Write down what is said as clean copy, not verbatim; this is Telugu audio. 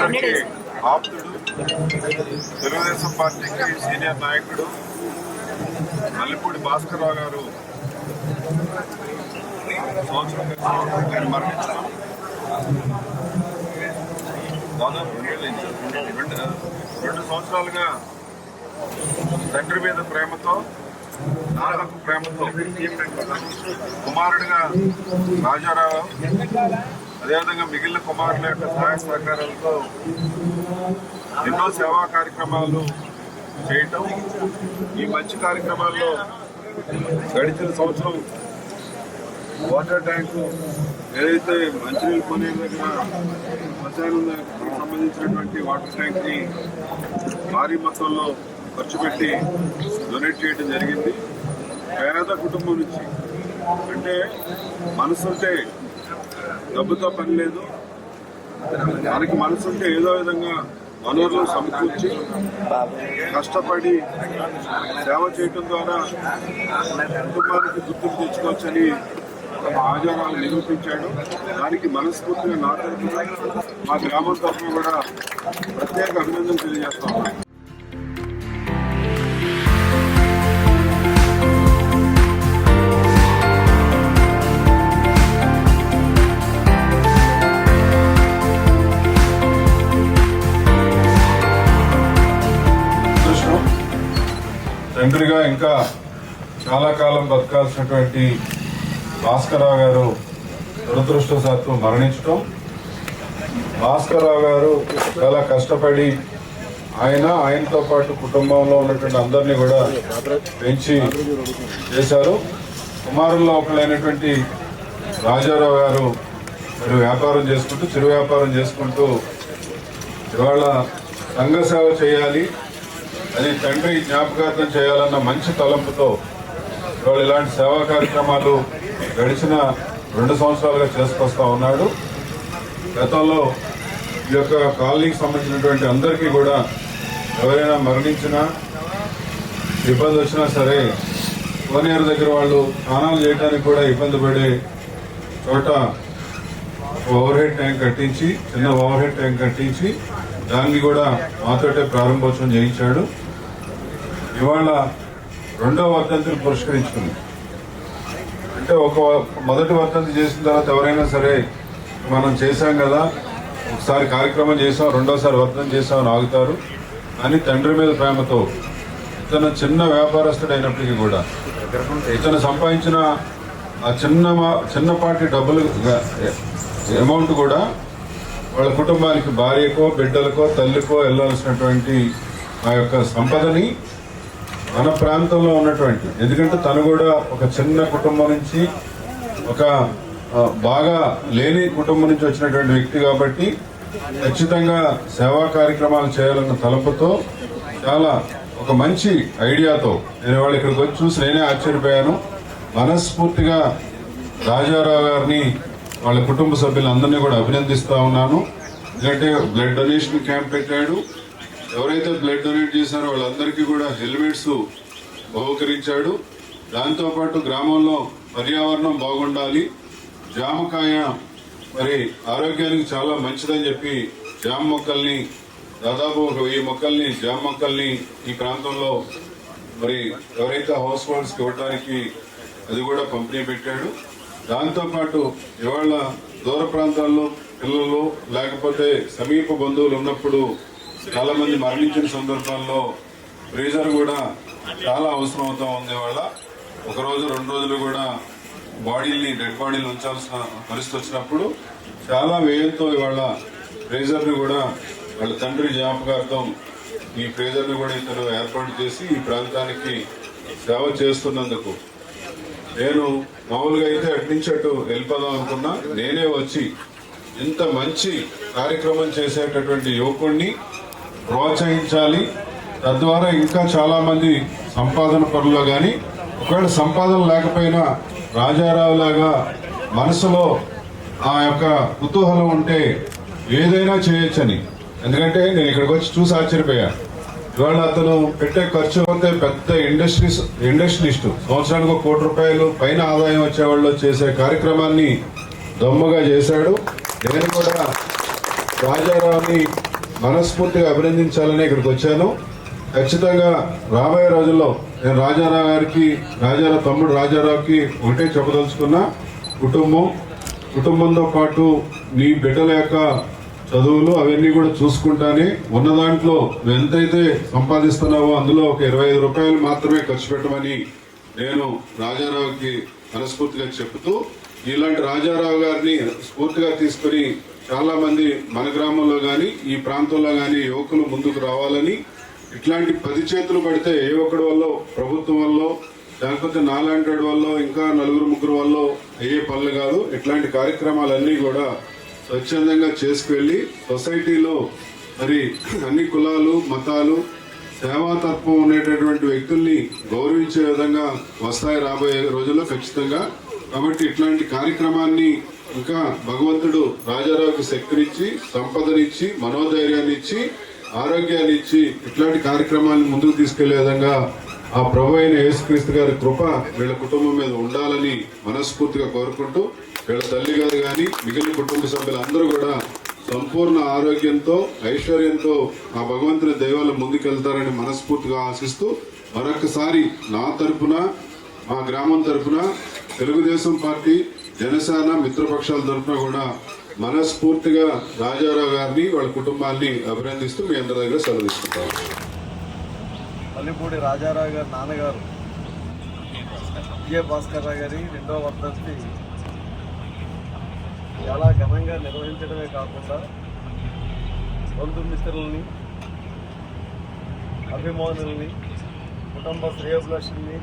అందరికీ ఆప్తుడు, తెలుగుదేశం పార్టీకి సీనియర్ నాయకుడు మల్లెపూడి భాస్కర్రావు గారు సంవత్సరం మరణించడం దాదాపు 2 సంవత్సరాలుగా తండ్రి మీద ప్రేమతో, నాన్నకు ప్రేమతో కుమారుడిగా రాజారావు, అదేవిధంగా మిగిలిన కుమారుల యొక్క సహాయ సహకారాలతో ఎన్నో సేవా కార్యక్రమాలు చేయటం. ఈ మంచి కార్యక్రమాల్లో గడిచిన సంవత్సరం వాటర్ ట్యాంకు ఏదైతే మంచినీళ్ళు కొనే దగ్గర శ్మశానానికి సంబంధించినటువంటి వాటర్ ట్యాంక్ని భారీ మొత్తంలో ఖర్చు పెట్టి డొనేట్ చేయడం జరిగింది. పేద కుటుంబం నుంచి, అంటే మనసుంటే డబ్బుతో పని లేదు, మనకి మనసుంటే ఏదో విధంగా వనరులు సమకూర్చి కష్టపడి సేవ చేయటం ద్వారా కుటుంబానికి గుర్తింపు తెచ్చుకోవచ్చని ఆచారాలు నిరూపించాడు. దానికి మనస్ఫూర్తిగా నా తరఫున, మా గ్రామం తరఫున కూడా ప్రత్యేక అభినందన తెలియజేస్తాం. తండ్రిగా ఇంకా చాలా కాలం బతకాల్సినటువంటి భాస్కర్రావు గారు దురదృష్టవశాత్తు మరణించడం. భాస్కర్రావు గారు చాలా కష్టపడి ఆయనతో పాటు కుటుంబంలో ఉన్నటువంటి అందరినీ కూడా పెంచి చేశారు. కుమారుల్లో ఒకళ్ళైనటువంటి రాజారావు గారు మరి వ్యాపారం చేసుకుంటూ, చిరు వ్యాపారం చేసుకుంటూ ఇవాళ సంఘ సేవ చేయాలి, అది తండ్రి జ్ఞాపకార్థం చేయాలన్న మంచి తలంపుతో ఇవాళ ఇలాంటి సేవా కార్యక్రమాలు గడిచిన 2 సంవత్సరాలుగా చేసుకొస్తా ఉన్నాడు. గతంలో ఈ యొక్క కాలనీకి సంబంధించినటువంటి అందరికీ కూడా ఎవరైనా మరణించినా, ఇబ్బంది వచ్చినా సరే కోనేరు దగ్గర వాళ్ళు స్నానాలు చేయడానికి కూడా ఇబ్బంది పడే చోట ఓవర్ హెడ్ ట్యాంక్ కట్టించి, చిన్న ఓవర్ హెడ్ ట్యాంక్ కట్టించి దాన్ని కూడా మాతోటే ప్రారంభోత్సవం చేయించాడు. ఇవాళ 2వ వర్ధంతిని పురస్కరించుకుంది. అంటే మొదటి వర్ధంతి చేసిన తర్వాత ఎవరైనా సరే మనం చేశాం కదా, ఒకసారి కార్యక్రమం చేసాం, రెండోసారి వర్ధంతి చేసామని ఆగుతారు. అని తండ్రి మీద ప్రేమతో ఇతను చిన్న వ్యాపారస్తుడు అయినప్పటికీ కూడా ఇతను సంపాదించిన ఆ చిన్నపాటి డబ్బులు అమౌంట్ కూడా వాళ్ళ కుటుంబానికి, భార్యకో, బిడ్డలకో, తల్లికో వెళ్ళాల్సినటువంటి ఆ యొక్క సంపదని మన ప్రాంతంలో ఉన్నటువంటి, ఎందుకంటే తను కూడా ఒక చిన్న కుటుంబం నుంచి, ఒక బాగా లేని కుటుంబం నుంచి వచ్చినటువంటి వ్యక్తి కాబట్టి ఖచ్చితంగా సేవా కార్యక్రమాలు చేయాలన్న తలంపుతో, చాలా ఒక మంచి ఐడియాతో నేను వాళ్ళు ఇక్కడికి వచ్చి చూసి నేనే ఆశ్చర్యపోయాను. మనస్ఫూర్తిగా రాజారావు గారిని, వాళ్ళ కుటుంబ సభ్యులందరినీ కూడా అభినందిస్తా ఉన్నాను. ఎందుకంటే బ్లడ్ డొనేషన్ క్యాంప్ పెట్టాడు. ఎవరైతే బ్లడ్ డొనేట్ చేశారో వాళ్ళందరికీ కూడా హెల్మెట్స్ బహుకరించాడు. దాంతోపాటు గ్రామంలో పర్యావరణం బాగుండాలి, జామకాయ మరి ఆరోగ్యానికి చాలా మంచిదని చెప్పి జామ మొక్కల్ని, దాదాపు ఒక 1000 మొక్కల్ని, జామ మొక్కల్ని ఈ ప్రాంతంలో మరి ఎవరైతే హౌస్ హోల్డ్స్కి ఇవ్వడానికి అది కూడా పంపిణీ పెట్టాడు. దాంతోపాటు ఇవాళ దూర ప్రాంతాల్లో పిల్లలు లేకపోతే సమీప బంధువులు ఉన్నప్పుడు చాలా మంది మరణించిన సందర్భాల్లో ఫ్రీజర్ కూడా చాలా అవసరం అవుతా ఉంది. వాళ్ళ 1 రోజు 2 రోజులు కూడా డెడ్ బాడీలు ఉంచాల్సిన పరిస్థితి వచ్చినప్పుడు చాలా వ్యయంతో ఇవాళ ఫ్రీజర్ని కూడా వాళ్ళ తండ్రి జ్ఞాపకార్థం ఈ ఫ్రీజర్ని కూడా ఇతను ఏర్పాటు చేసి ఈ ప్రాంతానికి సేవ చేస్తున్నందుకు, నేను మామూలుగా అయితే అట్నుంచి అటు వెళ్ళిపోదాం అనుకున్నా, నేనే వచ్చి ఇంత మంచి కార్యక్రమం చేసేటటువంటి యువకుడిని ప్రోత్సహించాలి. తద్వారా ఇంకా చాలా మంది సంపాదన పనుల్లో కానీ, ఒకవేళ సంపాదన లేకపోయినా రాజారావు లాగా మనసులో ఆ యొక్క కుతూహలం ఉంటే ఏదైనా చేయొచ్చని. ఎందుకంటే నేను ఇక్కడికి వచ్చి చూసి ఆశ్చర్యపోయా. ఇవాళ అతను పెట్టే ఖర్చు అయితే పెద్ద ఇండస్ట్రియలిస్టు, సంవత్సరానికి 1 కోటి రూపాయలు పైన ఆదాయం వచ్చేవాళ్ళు చేసే కార్యక్రమాన్ని దొమ్మగా చేశాడు. నేను కూడా రాజారావుని మనస్ఫూర్తిగా అభినందించాలని ఇక్కడికి వచ్చాను. ఖచ్చితంగా రాబోయే రోజుల్లో నేను రాజారావు గారికి, రాజారావు తమ్ముడు రాజారావుకి ఒకటే చెప్పదలుచుకున్నా, కుటుంబంతో పాటు నీ బిడ్డల యొక్క చదువులు అవన్నీ కూడా చూసుకుంటానే ఉన్న దాంట్లో నువ్వు ఎంతైతే సంపాదిస్తున్నావో అందులో ఒక 25 రూపాయలు మాత్రమే ఖర్చు పెట్టమని నేను రాజారావుకి మనస్ఫూర్తిగా చెబుతూ, ఇలాంటి రాజారావు గారిని స్ఫూర్తిగా తీసుకుని చాలా మంది మన గ్రామంలో గాని ఈ ప్రాంతంలో గాని యువకులు ముందుకు రావాలని, ఇట్లాంటి 10 చేతులు పడితే ఏ ఒక్కడి వల్ల ప్రభుత్వం వల్ల లేకపోతే నాలాంటి వల్ల ఇంకా 4-3 వల్ల అయ్యే పనులు కాదు. ఇట్లాంటి కార్యక్రమాలన్నీ కూడా స్వచ్ఛందంగా చేసుకువెళ్ళి సొసైటీలో మరి అన్ని కులాలు మతాలు సేవా తత్వం ఉండేటటువంటి వ్యక్తుల్ని గౌరవించే విధంగా వస్తాయి రాబోయే రోజుల్లో ఖచ్చితంగా. కాబట్టి ఇట్లాంటి కార్యక్రమాన్ని ఇంకా భగవంతుడు రాజారావుకి శక్తినిచ్చి, సంపదనిచ్చి, మనోధైర్యాన్ని ఇచ్చి, ఆరోగ్యాన్ని ఇచ్చి ఇట్లాంటి కార్యక్రమాలను ముందుకు తీసుకెళ్లే విధంగా ఆ ప్రభు అయిన యేసుక్రీస్తు గారి కృప వీళ్ళ కుటుంబం మీద ఉండాలని మనస్ఫూర్తిగా కోరుకుంటూ, వీళ్ళ తల్లి గారు కానీ మిగిలిన కుటుంబ సభ్యులందరూ కూడా సంపూర్ణ ఆరోగ్యంతో ఐశ్వర్యంతో ఆ భగవంతుని దైవాలు ముందుకెళ్తారని మనస్ఫూర్తిగా ఆశిస్తూ, మరొకసారి నా తరపున, మా గ్రామం తరపున, తెలుగుదేశం పార్టీ, జనసేన మిత్రపక్షాల తరపున కూడా మనస్ఫూర్తిగా రాజారావు గారిని వాళ్ళ కుటుంబాన్ని అభినందిస్తూ మీ అందరి దగ్గర సెలవు తీసుకుంటాను. పల్లిపూడి రాజారావు గారి నాన్నగారు భాస్కర్ రావు గారి 2వ వర్ధంతి చాలా ఘనంగా నిర్వహించడమే కాకుండా బంధుమిత్రుల్ని, అభిమానుల్ని, కుటుంబ శ్రేయోభిలాషుల్ని